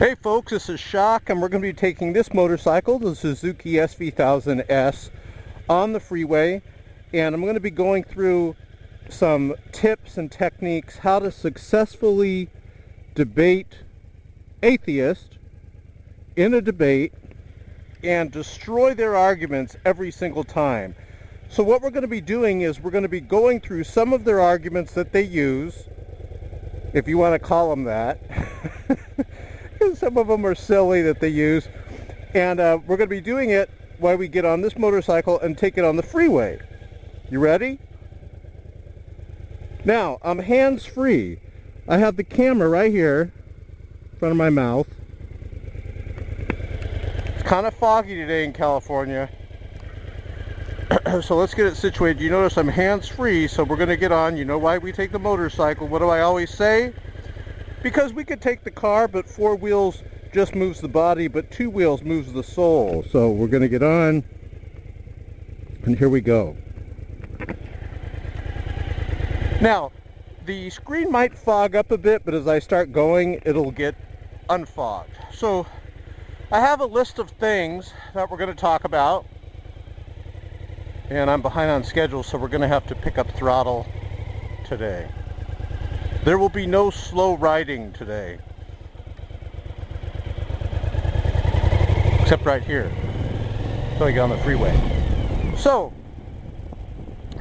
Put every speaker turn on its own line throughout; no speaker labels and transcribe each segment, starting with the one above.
Hey folks, this is Shock, and we're going to be taking this motorcycle, the Suzuki SV1000S, on the freeway, and I'm going to be going through some tips and techniques how to successfully debate atheists in a debate and destroy their arguments every single time. So what we're going to be doing is we're going to be going through some of their arguments that they use, if you want to call them that. Some of them are silly that they use, and we're going to be doing it while we get on this motorcycle and take it on the freeway. You ready? Now, I'm hands-free. I have the camera right here in front of my mouth. It's kind of foggy today in California, so let's get it situated. You notice I'm hands-free, so we're going to get on. You know why we take the motorcycle? What do I always say? Because we could take the car, but 4 wheels just moves the body, but 2 wheels moves the soul. So we're going to get on, and here we go. Now, the screen might fog up a bit, but as I start going, it'll get unfogged. So I have a list of things that we're going to talk about, and I'm behind on schedule, so we're going to have to pick up throttle today. There will be no slow riding today. Except right here. Until I get on the freeway. So,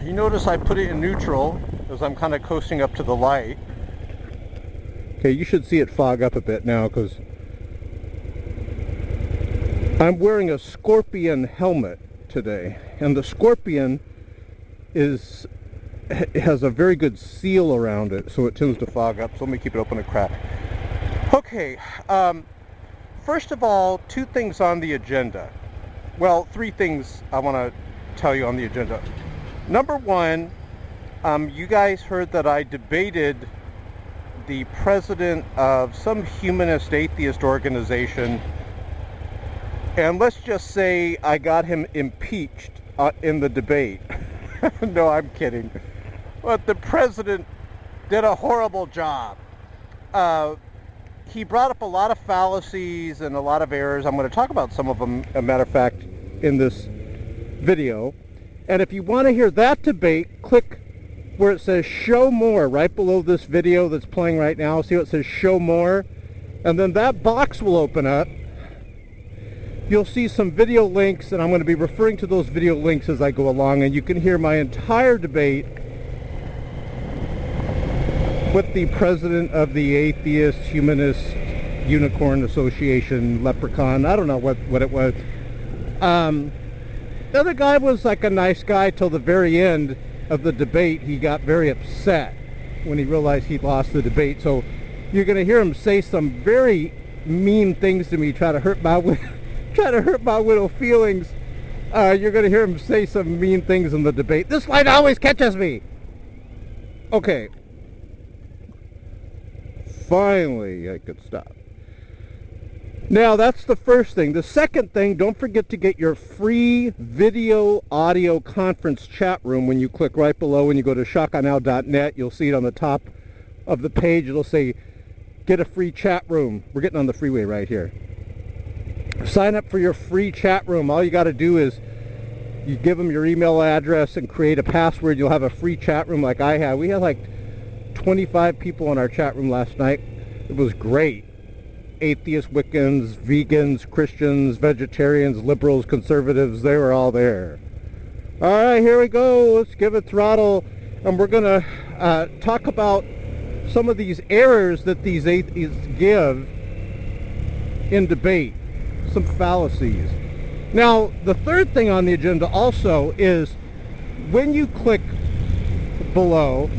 you notice I put it in neutral as I'm kind of coasting up to the light. Okay, you should see it fog up a bit now because I'm wearing a Scorpion helmet today. And the Scorpion has a very good seal around it, so it tends to fog up. So let me keep it open a crack. Okay, first of all, 2 things on the agenda. Well, 3 things I want to tell you on the agenda. Number 1, you guys heard that I debated the president of some humanist atheist organization, and let's just say I got him impeached in the debate. No, I'm kidding. But the president did a horrible job. He brought up a lot of fallacies and a lot of errors. I'm going to talk about some of them, as a matter of fact, in this video. And if you want to hear that debate, click where it says show more right below this video that's playing right now. See what it says show more? And then that box will open up. You'll see some video links, and I'm going to be referring to those video links as I go along, and you can hear my entire debate with the president of the Atheist Humanist Unicorn Association, Leprechaun. I don't know what it was. The other guy was like a nice guy till the very end of the debate. He got very upset when he realized he lost the debate. So you're going to hear him say some very mean things to me, try to hurt my widow feelings. You're going to hear him say some mean things in the debate. This light always catches me. Okay. Finally, I could stop. Now, that's the first thing. The second thing, don't forget to get your free video audio conference chat room when you click right below. When you go to shockofgod.net, you'll see it on the top of the page. It'll say, get a free chat room. We're getting on the freeway right here. Sign up for your free chat room. All you got to do is you give them your email address and create a password. You'll have a free chat room like I have. We had like 25 people in our chat room last night. It was great. Atheists, Wiccans, vegans, Christians, vegetarians, liberals, conservatives, they were all there. All right, here we go. Let's give it throttle. And we're going to talk about some of these errors that these atheists give in debate. Some fallacies. Now, the third thing on the agenda also is when you click below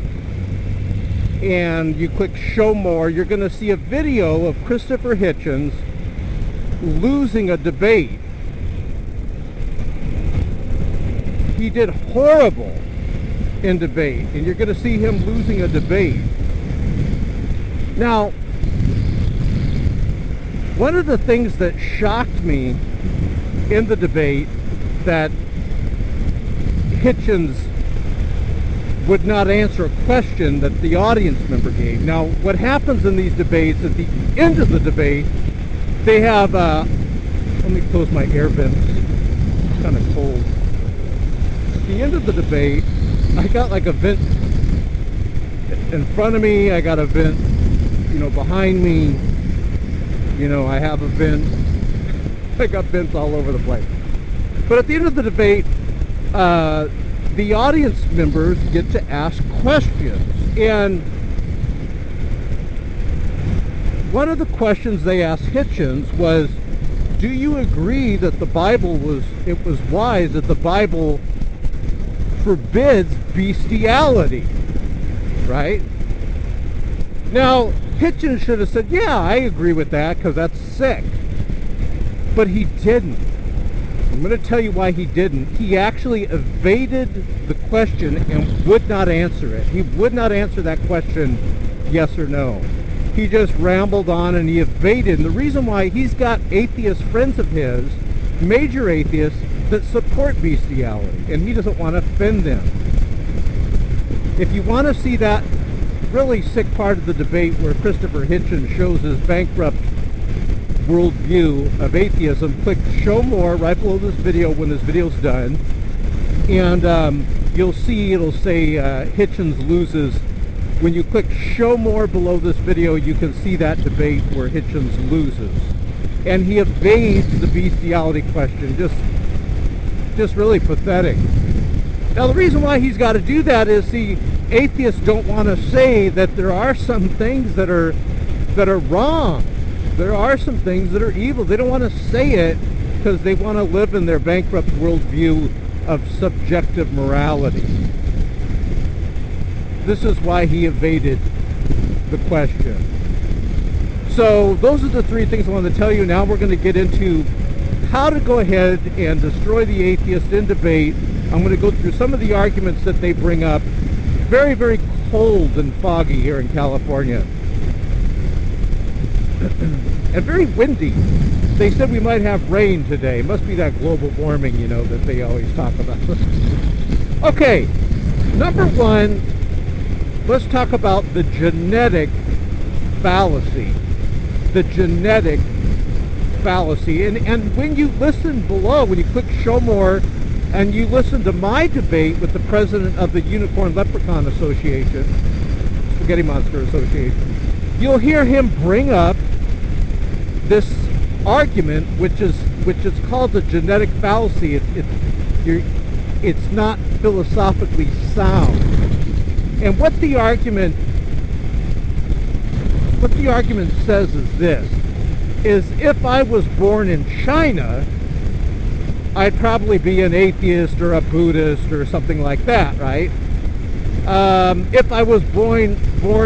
and you click show more, you're going to see a video of Christopher Hitchens losing a debate. He did horrible in debate, and you're going to see him losing a debate. Now, one of the things that shocked me in the debate that Hitchens would not answer a question that the audience member gave. Now, what happens in these debates, at the end of the debate, They have, let me close my air vents, it's kind of cold. At the end of the debate, I got like a vent in front of me, I got a vent, you know, behind me, you know, I have a vent, I got vents all over the place. But at the end of the debate, the audience members get to ask questions, and one of the questions they asked Hitchens was, do you agree that the Bible was wise, that the Bible forbids bestiality, right? Now, Hitchens should have said, yeah, I agree with that because that's sick. But he didn't. I'm going to tell you why he didn't. He actually evaded the question and would not answer it. He would not answer that question, yes or no. He just rambled on and he evaded. And the reason why, he's got atheist friends of his, major atheists, that support bestiality, and he doesn't want to offend them. If you want to see that really sick part of the debate where Christopher Hitchens shows his bankrupt worldview of atheism, click show more right below this video when this video's done, and you'll see it'll say Hitchens loses. When you click show more below this video, you can see that debate where Hitchens loses, and he evades the bestiality question. Just really pathetic. Now the reason why he's got to do that is the atheists don't want to say that there are some things that are wrong. There are some things that are evil. They don't want to say it because they want to live in their bankrupt worldview of subjective morality. This is why he evaded the question. So those are the three things I wanted to tell you. Now we're going to get into how to go ahead and destroy the atheist in debate. I'm going to go through some of the arguments that they bring up. Very, very cold and foggy here in California. And very windy. They said we might have rain today. Must be that global warming, you know, that they always talk about. Okay, number one, let's talk about the genetic fallacy. The genetic fallacy. And when you listen below, when you click show more, and you listen to my debate with the president of the Unicorn Leprechaun Association, Spaghetti Monster Association, you'll hear him bring up this argument, which is called the genetic fallacy. It's not philosophically sound. And what the argument says is this: is if I was born in China, I'd probably be an atheist or a Buddhist or something like that, right? If I was born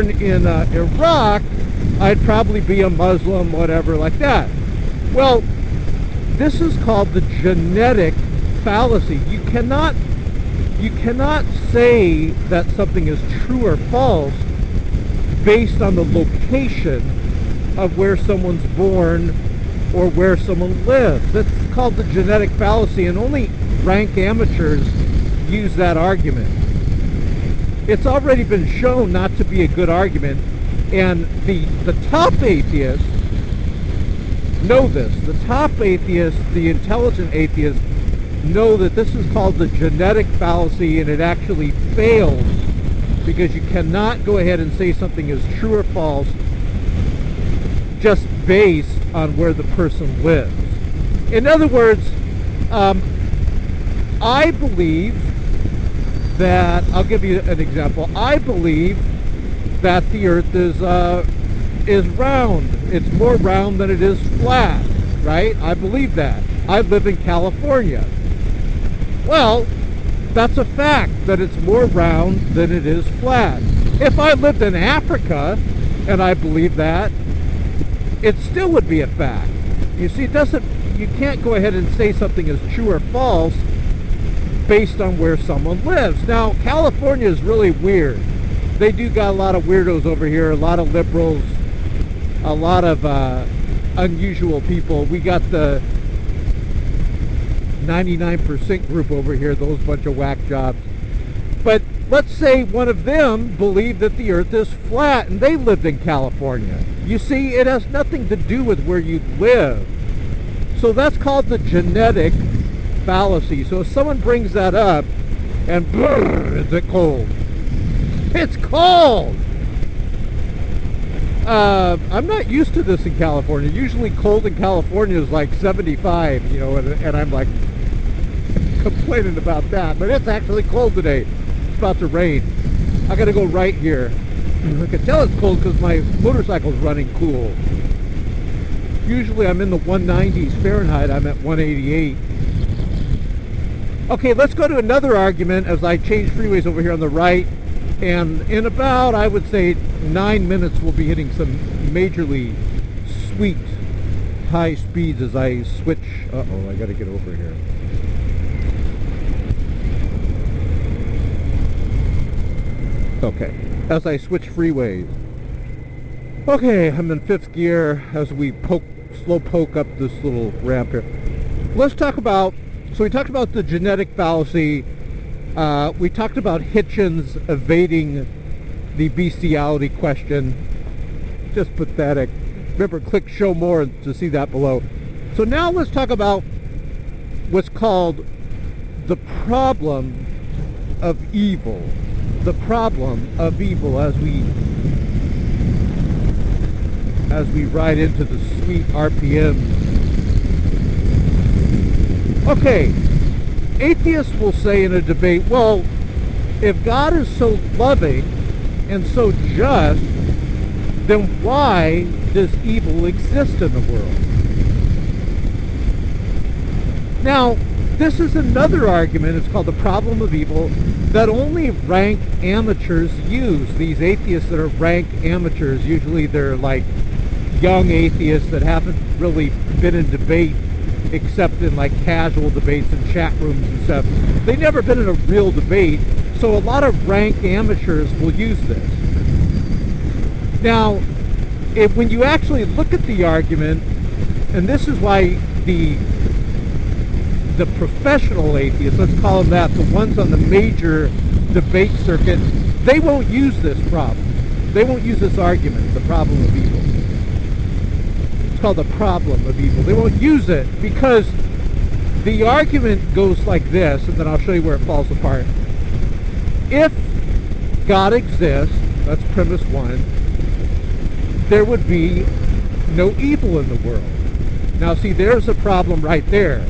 in Iraq, I'd probably be a Muslim, whatever, like that. Well, this is called the genetic fallacy. You cannot say that something is true or false based on the location of where someone's born or where someone lives. That's called the genetic fallacy, and only rank amateurs use that argument. It's already been shown not to be a good argument, and the top atheists know this. The top atheists, the intelligent atheists, know that this is called the genetic fallacy, and it actually fails because you cannot go ahead and say something is true or false just based on where the person lives. In other words, I believe that, I'll give you an example. I believe that the earth is round. It's more round than it is flat, right? I believe that. I live in California. Well, that's a fact, that it's more round than it is flat. If I lived in Africa and I believe that, it still would be a fact. You see, you can't go ahead and say something is true or false based on where someone lives. Now, California is really weird. They do got a lot of weirdos over here, a lot of liberals, a lot of unusual people. We got the 99% group over here, those bunch of whack jobs. But let's say one of them believed that the earth is flat and they lived in California. You see, it has nothing to do with where you live. So that's called the genetic fallacy. So if someone brings that up, and brrr, is it cold? It's cold! I'm not used to this in California. Usually cold in California is like 75, you know, and I'm like complaining about that. But it's actually cold today. It's about to rain. I gotta go right here. I can tell it's cold because my motorcycle's running cool. Usually I'm in the 190s Fahrenheit. I'm at 188. Okay, let's go to another argument as I change freeways over here on the right. And in about, I would say, 9 minutes, we'll be hitting some majorly sweet high speeds as I switch. Uh-oh, I got to get over here. Okay, as I switch freeways. Okay, I'm in 5th gear as we slow poke up this little ramp here. Let's talk about, so we talked about the genetic fallacy. We talked about Hitchens evading the bestiality question. Just pathetic. Remember, click show more to see that below. So now let's talk about what's called the problem of evil. The problem of evil as we ride into the sweet RPMs. Okay. Atheists will say in a debate, well, if God is so loving and so just, then why does evil exist in the world? Now, this is another argument, it's called the problem of evil, that only rank amateurs use. These atheists that are rank amateurs, usually they're like young atheists that haven't really been in debate except in like casual debates and chat rooms and stuff. They've never been in a real debate, so a lot of rank amateurs will use this. Now, when you actually look at the argument, and this is why the professional atheists, let's call them that, the ones on the major debate circuit, they won't use this problem. They won't use this argument, the problem of evil. It's called the problem of evil. They won't use it because the argument goes like this, and then I'll show you where it falls apart. If God exists, that's premise one, there would be no evil in the world. Now see, there's a problem right there.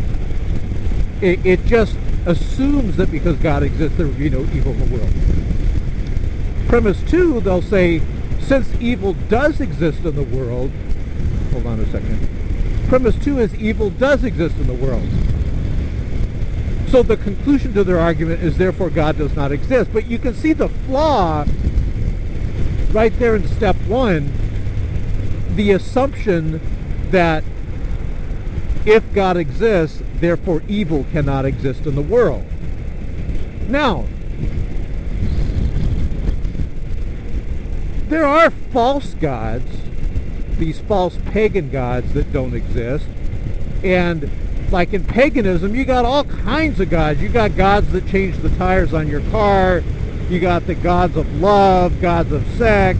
It just assumes that because God exists, there would be no evil in the world. Premise two, they'll say, since evil does exist in the world, hold on a second. Premise two is evil does exist in the world. So the conclusion to their argument is therefore God does not exist. But you can see the flaw right there in step one, the assumption that if God exists, therefore evil cannot exist in the world. Now, there are false gods, these false pagan gods that don't exist. And like in paganism, you got all kinds of gods. You got gods that change the tires on your car. You got the gods of love, gods of sex,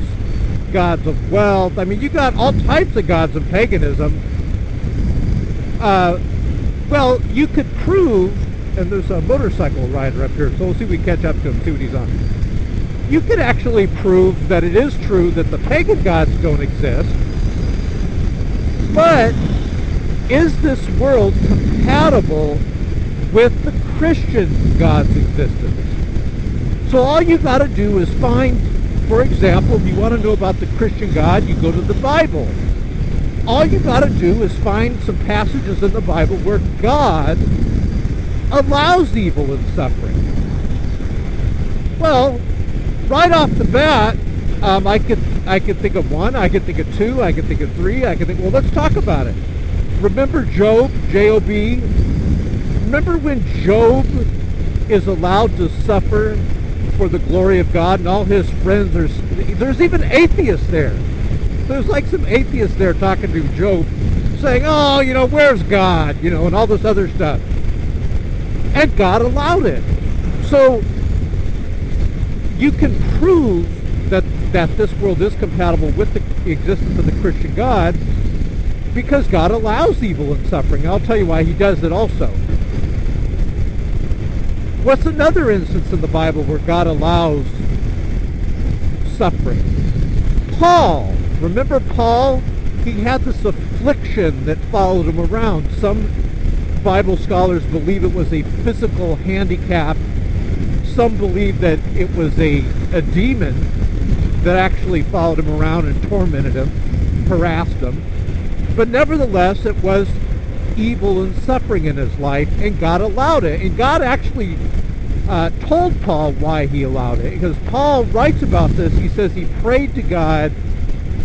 gods of wealth. I mean, you got all types of gods in paganism. Well, you could prove, and there's a motorcycle rider up here, so we'll see if we catch up to him, see what he's on. You could actually prove that it is true that the pagan gods don't exist, but is this world compatible with the Christian God's existence? So all you got to do is find, for example, if you want to know about the Christian God, you go to the Bible. All you got to do is find some passages in the Bible where God allows evil and suffering. Well, right off the bat, I could think of one, I could think of two, I could think of three, I could think, well, let's talk about it. Remember Job, J-O-B? Remember when Job is allowed to suffer for the glory of God and all his friends, there's even atheists there. There's like some atheists there talking to Job saying, oh, you know, where's God? You know, and all this other stuff. And God allowed it. So you can prove that this world is compatible with the existence of the Christian God because God allows evil and suffering. I'll tell you why he does it also. What's another instance in the Bible where God allows suffering? Paul. Remember Paul? He had this affliction that followed him around. Some Bible scholars believe it was a physical handicap. Some believe that it was a demon that actually followed him around and tormented him, harassed him. But nevertheless, it was evil and suffering in his life, and God allowed it. And God actually told Paul why he allowed it, because Paul writes about this. He says he prayed to God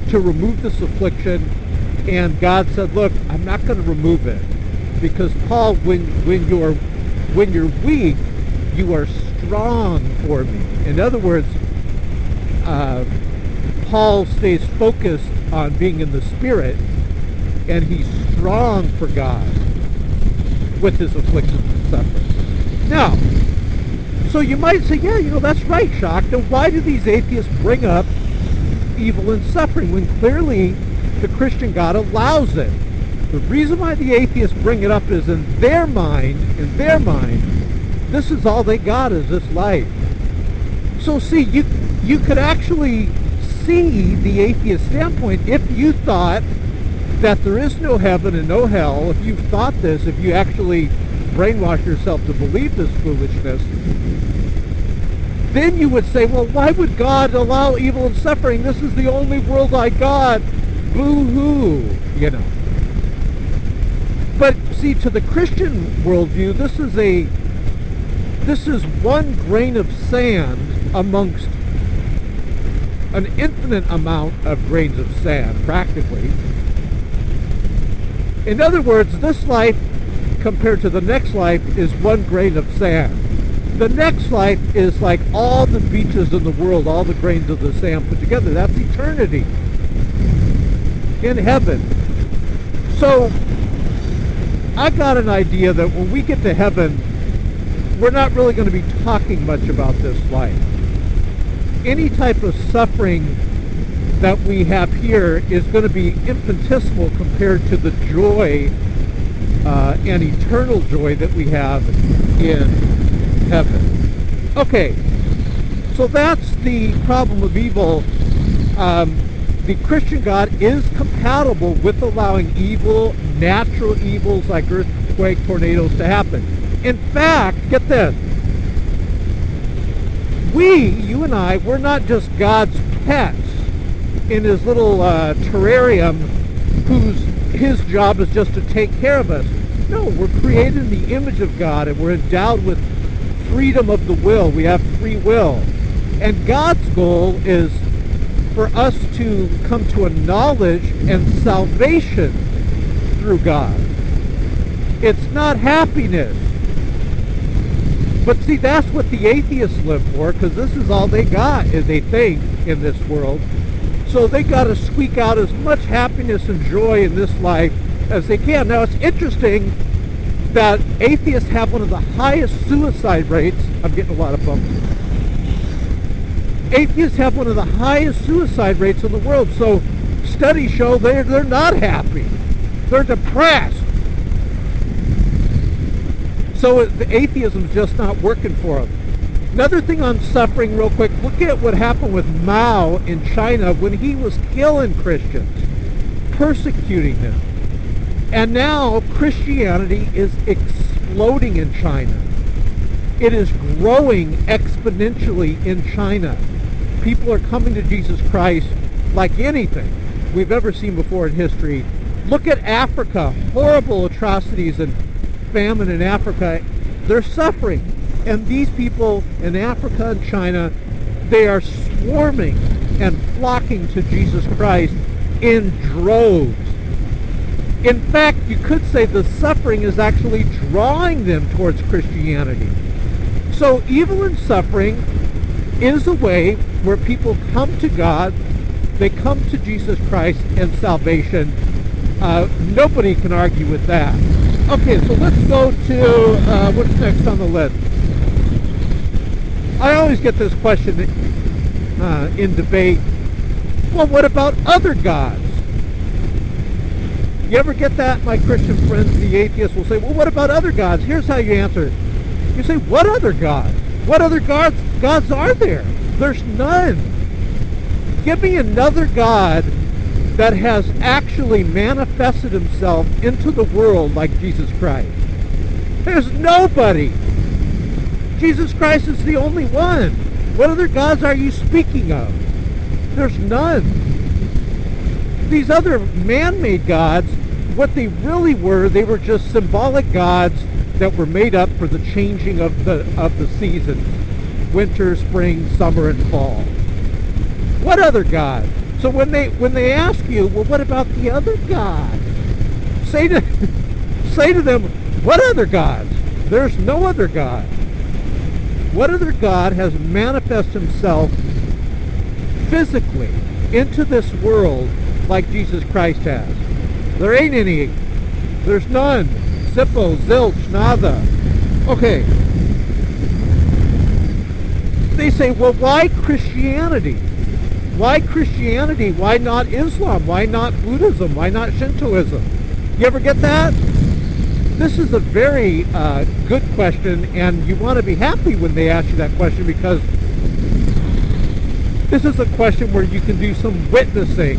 to remove this affliction, and God said, look, I'm not going to remove it, because Paul, when you're weak, you are strong for me. In other words, Paul stays focused on being in the Spirit, and he's strong for God with his afflictions and suffering. Now, so you might say, yeah, that's right, Shock. Then why do these atheists bring up evil and suffering when clearly the Christian God allows it? The reason why the atheists bring it up is in their mind, this is all they got is this life. So see, you could actually see the atheist standpoint if you thought that there is no heaven and no hell. If you thought this, if you actually brainwash yourself to believe this foolishness, then you would say, well, why would God allow evil and suffering? This is the only world I got. Boo-hoo, But see, to the Christian worldview, this is one grain of sand amongst an infinite amount of grains of sand, practically. In other words, this life compared to the next life is one grain of sand. The next life is like all the beaches in the world, all the grains of the sand put together. That's eternity in heaven. So I got an idea that when we get to heaven, we're not really going to be talking much about this life. Any type of suffering that we have here is going to be infinitesimal compared to the joy and eternal joy that we have in heaven. Okay, so that's the problem of evil. The Christian God is compatible with allowing evil, natural evils like earthquake, tornadoes to happen. In fact, get this. You and I, we're not just God's pets in his little terrarium his job is just to take care of us. No, we're created in the image of God, and we're endowed with freedom of the will. We have free will. And God's goal is for us to come to a knowledge and salvation through God. It's not happiness. But see, that's what the atheists live for, because this is all they got, is they think, in this world. So they got to squeak out as much happiness and joy in this life as they can. Now, it's interesting that atheists have one of the highest suicide rates. I'm getting a lot of bumps. Atheists have one of the highest suicide rates in the world. So studies show they're not happy. They're depressed. So the atheism's just not working for them. Another thing on suffering real quick, look at what happened with Mao in China when he was killing Christians, persecuting them. And now Christianity is exploding in China. It is growing exponentially in China. People are coming to Jesus Christ like anything we've ever seen before in history. Look at Africa, horrible atrocities and famine in Africa. They're suffering. And these people in Africa and China, they are swarming and flocking to Jesus Christ in droves. In fact, you could say the suffering is actually drawing them towards Christianity. So evil and suffering is a way where people come to God, they come to Jesus Christ and salvation. Nobody can argue with that. Okay, so let's go to what's next on the list. I always get this question in debate. Well, what about other gods? You ever get that? My Christian friends, the atheists, will say, well, what about other gods? Here's how you answer it. You say, what other gods? What other gods are there? There's none. Give me another God that has actually manifested himself into the world like Jesus Christ. There's nobody. Jesus Christ is the only one. What other gods are you speaking of? There's none. These other man-made gods, what they really were, they were just symbolic gods that were made up for the changing of the seasons. Winter, spring, summer, and fall. What other god? So when they ask you, well, what about the other god? Say to them, what other gods? There's no other god. What other god has manifested himself physically into this world like Jesus Christ has? There ain't any. There's none. Zippo, zilch, nada. Okay. They say, well, why Christianity? Why Christianity? Why not Islam? Why not Buddhism? Why not Shintoism? You ever get that? This is a very good question, and you want to be happy when they ask you that question, because this is a question where you can do some witnessing.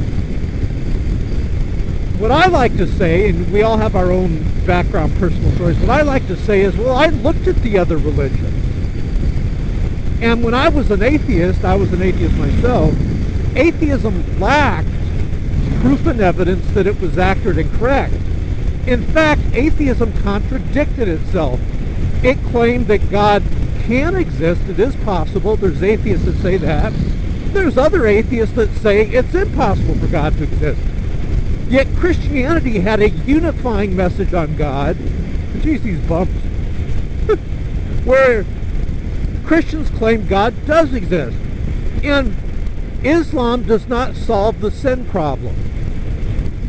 What I like to say, and we all have our own background, personal stories, what I like to say is, well, I looked at the other religions. And when I was an atheist myself, atheism lacked proof and evidence that it was accurate and correct. In fact, atheism contradicted itself. It claimed that God can exist, it is possible. There's atheists that say that. There's other atheists that say it's impossible for God to exist. Yet Christianity had a unifying message on God. Geez, these bumps. Where Christians claim God does exist. And Islam does not solve the sin problem.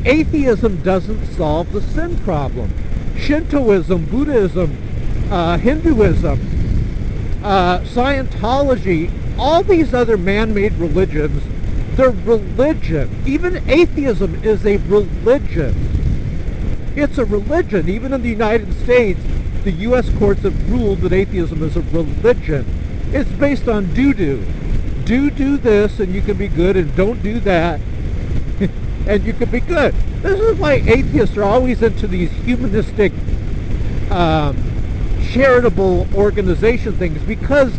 Atheism doesn't solve the sin problem. Shintoism, Buddhism, Hinduism, Scientology, all these other man-made religions, they're religion. Even atheism is a religion. It's a religion. Even in the United States, the U.S. courts have ruled that atheism is a religion. It's based on do-do. Do this and you can be good, and don't do that and you can be good. This is why atheists are always into these humanistic, charitable organization things, because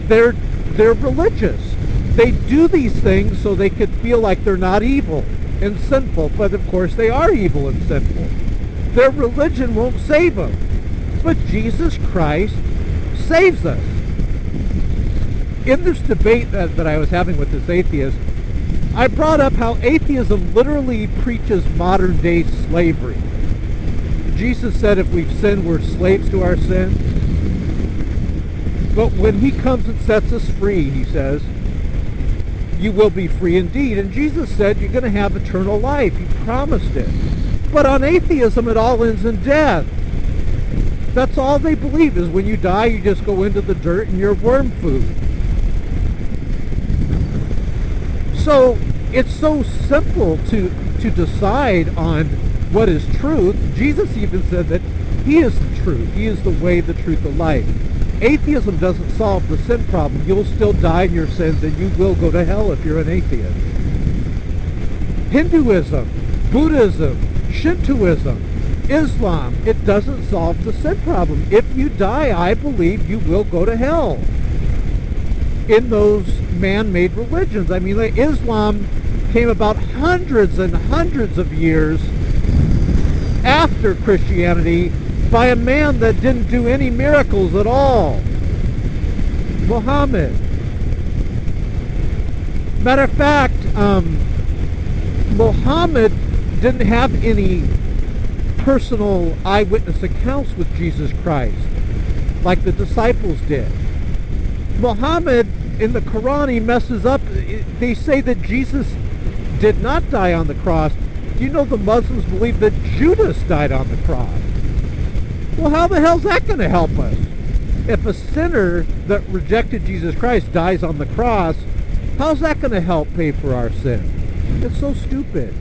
they're religious. They do these things so they could feel like they're not evil and sinful, but of course they are evil and sinful. Their religion won't save them, but Jesus Christ saves us. In this debate that I was having with this atheist, I brought up how atheism literally preaches modern-day slavery. Jesus said if we've sinned, we're slaves to our sin. But when he comes and sets us free, he says, you will be free indeed. And Jesus said you're going to have eternal life. He promised it. But on atheism, it all ends in death. That's all they believe, is when you die, you just go into the dirt and you're worm food. So it's so simple to decide on what is truth. Jesus even said that he is the truth. He is the way, the truth, the life. Atheism doesn't solve the sin problem. You'll still die in your sins and you will go to hell if you're an atheist. Hinduism, Buddhism, Shintoism, Islam, it doesn't solve the sin problem. If you die, I believe you will go to hell. In those man-made religions. I mean, like Islam came about hundreds and hundreds of years after Christianity by a man that didn't do any miracles at all. Muhammad. Matter of fact, Muhammad didn't have any personal eyewitness accounts with Jesus Christ like the disciples did. Muhammad, in the Quran, he messes up. They say that Jesus did not die on the cross. You know, the Muslims believe that Judas died on the cross. Well, how the hell's that going to help us? If a sinner that rejected Jesus Christ dies on the cross, how's that going to help pay for our sin? It's so stupid.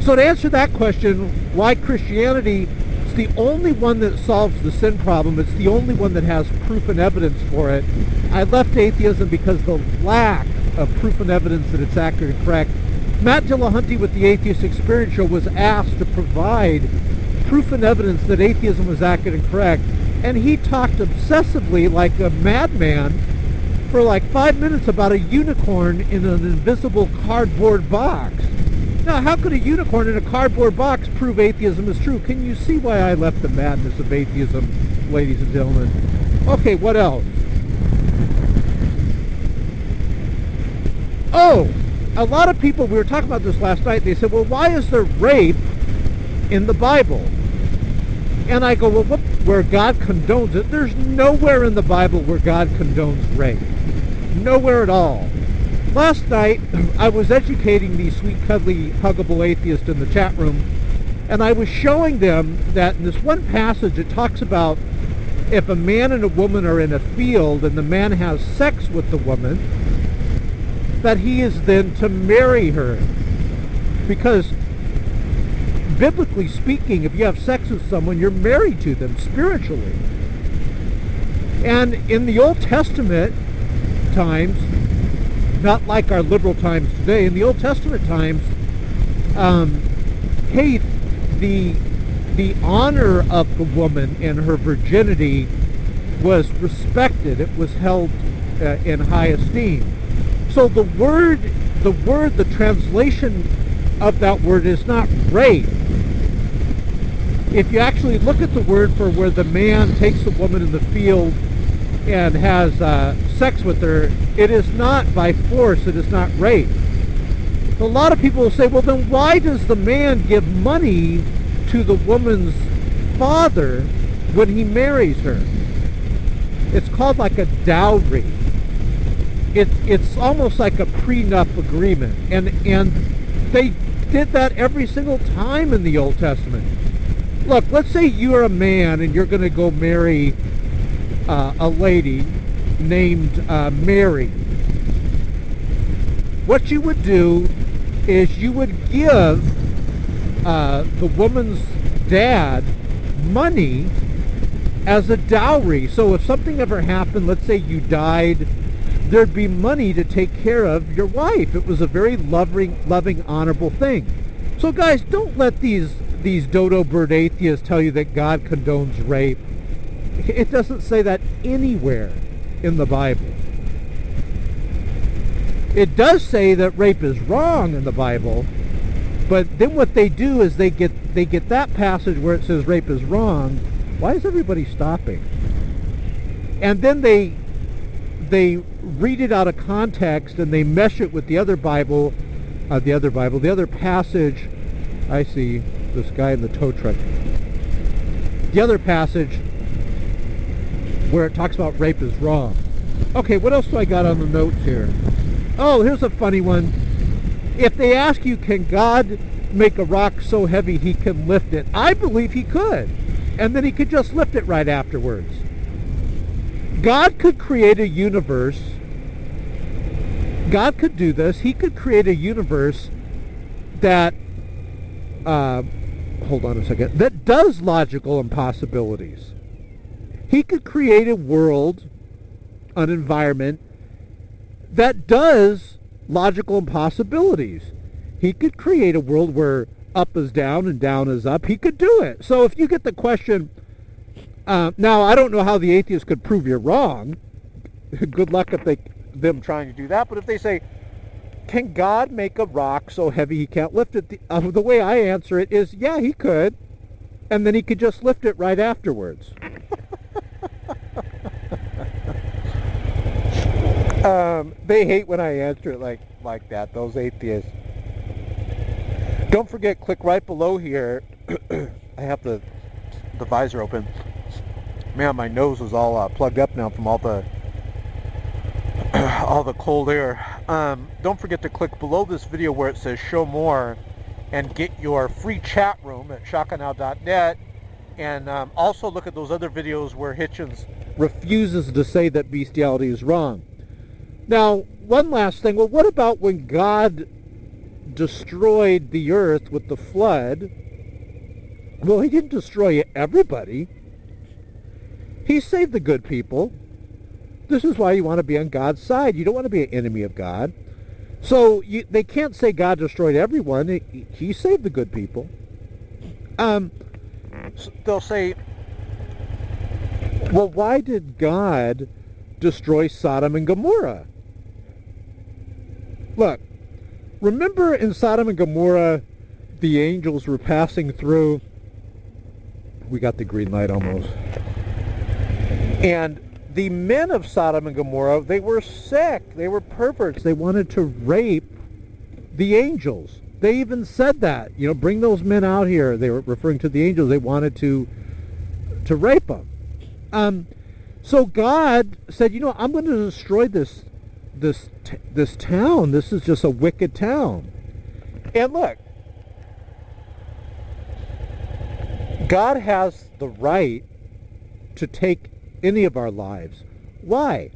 So to answer that question, why Christianity is the only one that solves the sin problem, it's the only one that has proof and evidence for it, I left atheism because the lack of proof and evidence that it's accurate and correct. Matt Dillahunty with the Atheist Experience Show was asked to provide proof and evidence that atheism was accurate and correct, and he talked obsessively like a madman for like 5 minutes about a unicorn in an invisible cardboard box. Now, how could a unicorn in a cardboard box prove atheism is true? Can you see why I left the madness of atheism, ladies and gentlemen? Okay, what else? Oh, a lot of people, we were talking about this last night, they said, well, why is there rape in the Bible? And I go, well, what, where God condones it? There's nowhere in the Bible where God condones rape. Nowhere at all. Last night, I was educating these sweet, cuddly, huggable atheists in the chat room, and I was showing them that in this one passage, it talks about if a man and a woman are in a field and the man has sex with the woman, that he is then to marry her. Because biblically speaking, if you have sex with someone, you're married to them spiritually. And in the Old Testament times, not like our liberal times today, in the Old Testament times, hey, the honor of the woman and her virginity was respected. It was held in high esteem. So the translation of that word is not rape. If you actually look at the word for where the man takes the woman in the field and has sex with her, it is not by force, it is not rape. A lot of people will say, well, then why does the man give money to the woman's father when he marries her? It's called like a dowry. It's almost like a prenup agreement. And they did that every single time in the Old Testament. Look, let's say you're a man and you're going to go marry a lady named Mary. What you would do is you would give the woman's dad money as a dowry. So if something ever happened, let's say you died, there'd be money to take care of your wife. It was a very loving, honorable thing. So guys, don't let these dodo bird atheists tell you that God condones rape. It doesn't say that anywhere in the Bible. It does say that rape is wrong in the Bible, but then what they do is they get that passage where it says rape is wrong. Why is everybody stopping? And then they read it out of context and they mesh it with the other passage. I see this guy in the tow truck. The other passage where it talks about rape is wrong. Okay, what else do I got on the notes here? Oh, here's a funny one. If they ask you, can God make a rock so heavy he can lift it? I believe he could. And then he could just lift it right afterwards. God could create a universe. God could do this. He could create a universe that, hold on a second, that does logical impossibilities. He could create a world, an environment, that does logical impossibilities. He could create a world where up is down and down is up. He could do it. So if you get the question, now I don't know how the atheists could prove you're wrong. Good luck if them trying to do that. But if they say, can God make a rock so heavy he can't lift it? The way I answer it is, yeah, he could. And then he could just lift it right afterwards. They hate when I answer it like that, those atheists. Don't forget, click right below here. I have the visor open. Man, my nose is all plugged up now from all the cold air. Don't forget to click below this video where it says show more and get your free chat room at shockofgod.net. And also look at those other videos where Hitchens refuses to say that bestiality is wrong. Now, one last thing. Well, what about when God destroyed the earth with the flood? Well, he didn't destroy everybody. He saved the good people. This is why you want to be on God's side. You don't want to be an enemy of God. So they can't say God destroyed everyone. He saved the good people. They'll say, well, why did God destroy Sodom and Gomorrah? Look, remember in Sodom and Gomorrah, the angels were passing through. We got the green light almost. And the men of Sodom and Gomorrah, they were sick. They were perverts. They wanted to rape the angels. They even said that, bring those men out here. They were referring to the angels. They wanted to rape them. So God said, I'm going to destroy this town. This is just a wicked town. And look, God has the right to take any of our lives. Why?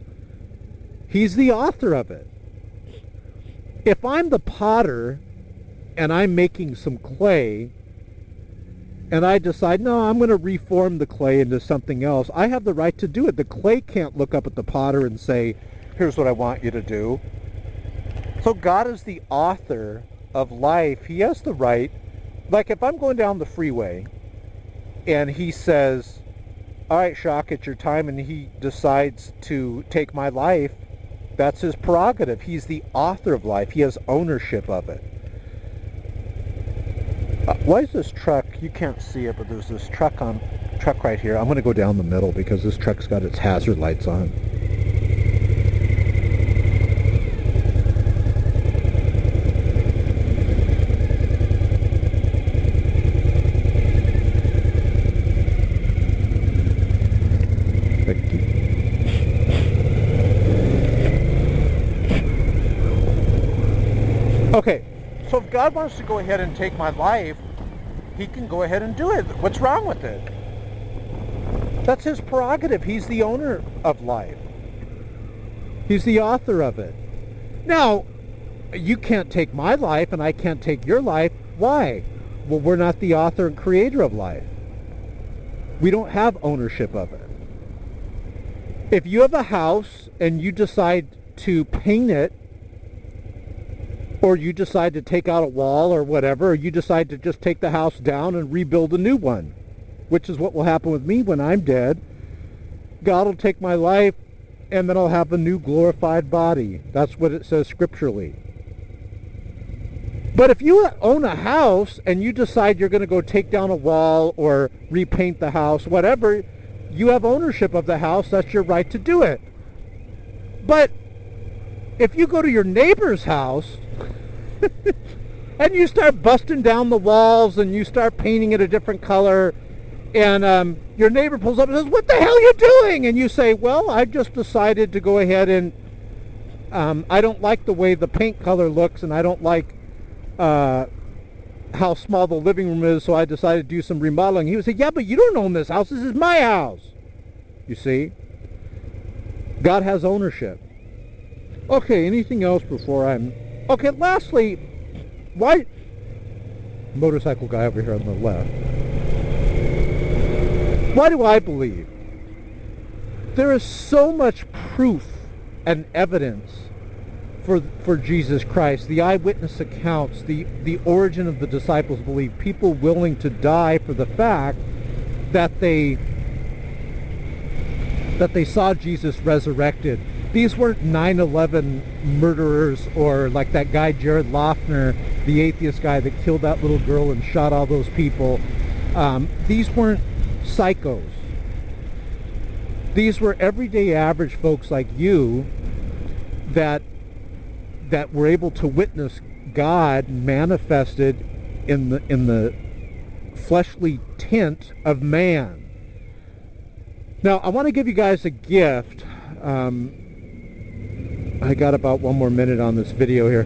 He's the author of it. If I'm the potter and I'm making some clay and I decide, no, I'm going to reform the clay into something else, I have the right to do it. The clay can't look up at the potter and say, here's what I want you to do. So God is the author of life. He has the right. Like if I'm going down the freeway and he says, all right, Shock, it's your time, and he decides to take my life, that's his prerogative. He's the author of life. He has ownership of it. Why is this truck, you can't see it, but there's this truck right here. I'm going to go down the middle because this truck's got its hazard lights on. Okay, so if God wants to go ahead and take my life, he can go ahead and do it. What's wrong with it? That's his prerogative. He's the owner of life. He's the author of it. Now, you can't take my life and I can't take your life. Why? Well, we're not the author and creator of life. We don't have ownership of it. If you have a house and you decide to paint it, or you decide to take out a wall or whatever, or you decide to just take the house down and rebuild a new one, which is what will happen with me when I'm dead. God will take my life and then I'll have a new glorified body. That's what it says scripturally. But if you own a house and you decide you're going to go take down a wall or repaint the house, whatever, you have ownership of the house. That's your right to do it. But if you go to your neighbor's house and you start busting down the walls and you start painting it a different color, and your neighbor pulls up and says, what the hell are you doing? And you say, well, I just decided to go ahead and I don't like the way the paint color looks, and I don't like how small the living room is, so I decided to do some remodeling. He would say, yeah, but you don't own this house. This is my house. You see? God has ownership. Okay, anything else before I'm... Okay, lastly, why... Motorcycle guy over here on the left. Why do I believe? There is so much proof and evidence for Jesus Christ, the eyewitness accounts, the origin of the disciples' belief, people willing to die for the fact that they saw Jesus resurrected. These weren't 9/11 murderers or like that guy Jared Loughner, the atheist guy that killed that little girl and shot all those people. These weren't psychos. These were everyday average folks like you that were able to witness God manifested in the fleshly tint of man. Now, I want to give you guys a gift. I got about one more minute on this video here.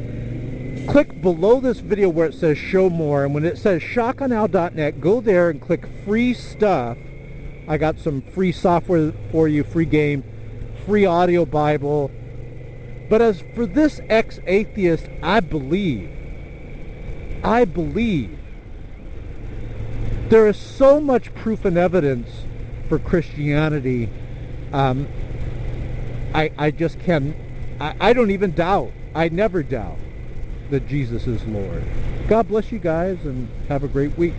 click below this video where it says show more, and when it says shockofgod.net, go there and click free stuff. I got some free software for you, free game, free audio Bible. But as for this ex-atheist, I believe there is so much proof and evidence for Christianity. I just can't, I don't even doubt, I never doubt that Jesus is Lord. God bless you guys and have a great week.